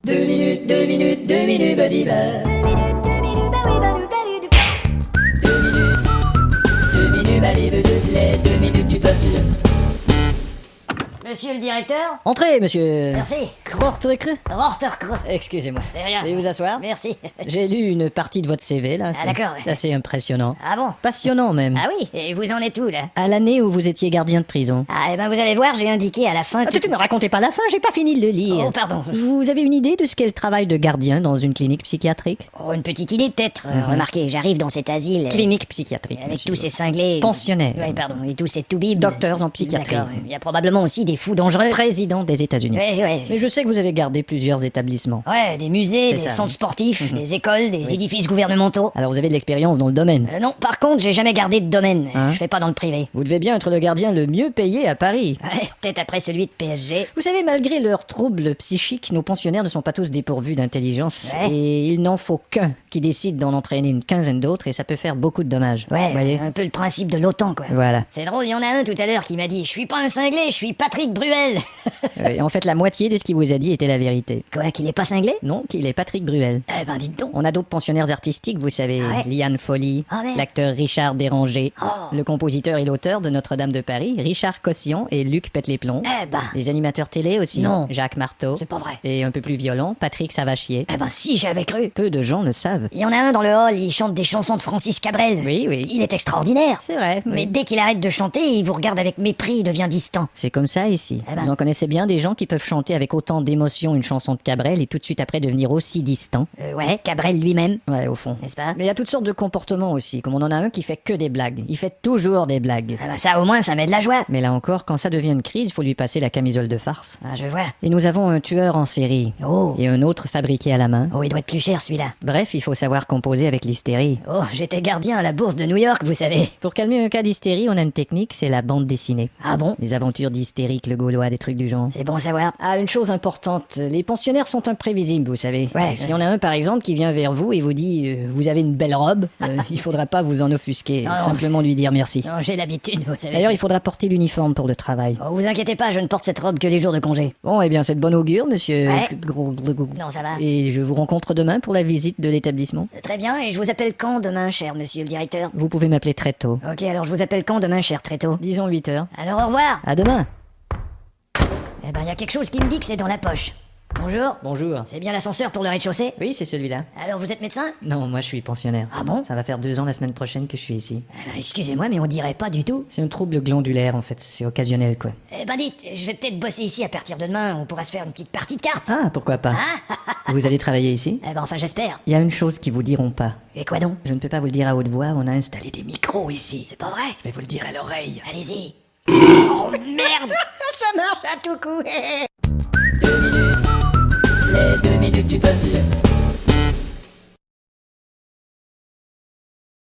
2 minutes, 2 minutes, 2 minutes, badiba. 2 minutes, 2 minutes, les 2 minutes du peuple. Monsieur le directeur? Entrez, monsieur. Merci. Krortrikr. Rorterkr. Excusez-moi. C'est rien. Veuillez vous asseoir. Merci. J'ai lu une partie de votre CV, là. Ah, d'accord, ouais. C'est assez impressionnant. Ah bon? Passionnant, même. Ah oui? Et vous en êtes où, là? À l'année où vous étiez gardien de prison. Ah, eh ben vous allez voir, j'ai indiqué à la fin que... Tu me racontez pas la fin, j'ai pas fini de le lire. Oh, pardon. Vous avez une idée de ce qu'est le travail de gardien dans une clinique psychiatrique? Oh, une petite idée, peut-être. Remarquez, j'arrive dans cet asile... Clinique psychiatrique. Avec monsieur. tous ces cinglés... Pensionnaires. Oui, pardon. Et tous ces toubibs... Docteurs en psychiatrie. D'accord. Il y a probablement aussi des fous dangereux. Président des États-Unis. Ouais. Mais je sais que vous avez gardé plusieurs établissements. Ouais, des musées, C'est des ça, centres oui. sportifs, des écoles, des édifices gouvernementaux. Alors vous avez de l'expérience dans le domaine. Non, par contre, j'ai jamais gardé de domaine. Hein? Je fais pas dans le privé. Vous devez bien être le gardien le mieux payé à Paris. Ouais, peut-être après celui de PSG. Vous savez, malgré leurs troubles psychiques, nos pensionnaires ne sont pas tous dépourvus d'intelligence. Ouais. Et il n'en faut qu'un qui décide d'en entraîner une quinzaine d'autres et ça peut faire beaucoup de dommages. Ouais, Vous voyez? un peu le principe de l'OTAN, quoi. Voilà. C'est drôle, il y en a un tout à l'heure qui m'a dit « Je suis pas un cinglé, je suis Patrick Bruel !» En fait, la moitié de ce qu'il vous a dit était la vérité. Quoi, qu'il est pas cinglé? Non, qu'il est Patrick Bruel. Eh ben, dites donc. On a d'autres pensionnaires artistiques, vous savez. Ah ouais? Liane Folly, Ah ouais? l'acteur Richard Déranger, Oh. le compositeur et l'auteur de Notre-Dame de Paris, Richard Cossillon et Luc Pète-les-Plombs. Eh ben, Les animateurs télé aussi. Non. Jacques Marteau. c'est pas vrai. Et un peu plus violent, Patrick Savachier. Eh ben, si, j'avais cru. Peu de gens le savent. Il y en a un dans le hall, il chante des chansons de Francis Cabrel. Oui, oui. Il est extraordinaire. C'est vrai. Mais oui. dès qu'il arrête de chanter, il vous regarde avec mépris, il devient distant. C'est comme ça ici. Eh ben. Vous en connaissez bien des gens qui peuvent chanter avec autant d'émotion une chanson de Cabrel et tout de suite après devenir aussi distants. Ouais, Cabrel lui-même, Ouais, au fond. n'est-ce pas? Mais il y a toutes sortes de comportements aussi, comme on en a un qui fait que des blagues. Il fait toujours des blagues. Ah bah ça, au moins, ça met de la joie. Mais là encore, quand ça devient une crise, il faut lui passer la camisole de farce. Ah, je vois. Et nous avons un tueur en série. Oh. Et un autre fabriqué à la main. Oh, il doit être plus cher, celui-là. Bref, il faut savoir composer avec l'hystérie. Oh, j'étais gardien à la bourse de New York, vous savez. Pour calmer un cas d'hystérie, on a une technique, c'est la bande dessinée. Ah bon? Les aventures d'Hystérique le Gaulois, des trucs du genre. C'est bon à savoir. Ah, une chose importante, les pensionnaires sont imprévisibles, vous savez. Ouais. S'il y en a un, par exemple, qui vient vers vous et vous dit vous avez une belle robe, il faudra pas vous en offusquer, Non. simplement lui dire merci. Non, j'ai l'habitude, vous savez. D'ailleurs, il faudra porter l'uniforme pour le travail. Oh, vous inquiétez pas, je ne porte cette robe que les jours de congé. Bon, eh bien, c'est de bon augure, monsieur. Ouais. Gros. Non, ça va. Et je vous rencontre demain pour la visite de l'établissement. Très bien, et je vous appelle quand demain, cher monsieur le directeur? Vous pouvez m'appeler très tôt. Ok, alors je vous appelle quand demain, cher Tréteau? Disons 8 heures. Alors au revoir. À demain. Eh ben, il y a quelque chose qui me dit que c'est dans la poche. Bonjour. Bonjour. C'est bien l'ascenseur pour le rez-de-chaussée? Oui, c'est celui-là. Alors vous êtes médecin? Non, moi je suis pensionnaire. Ah bon? Ça va faire 2 ans la semaine prochaine que je suis ici. Excusez-moi, mais on dirait pas du tout. C'est un trouble glandulaire en fait, c'est occasionnel quoi. Eh ben dites, je vais peut-être bosser ici à partir de demain, on pourra se faire une petite partie de cartes. Ah, pourquoi pas. Vous allez travailler ici? Eh ben enfin j'espère. Il y a une chose qu'ils vous diront pas. Et quoi donc? Je ne peux pas vous le dire à haute voix, on a installé des micros ici. C'est pas vrai? Je vais vous le dire à l'oreille. Allez-y. Oh merde! Ça marche à tout coup. 2 minutes, les 2 minutes du peuple.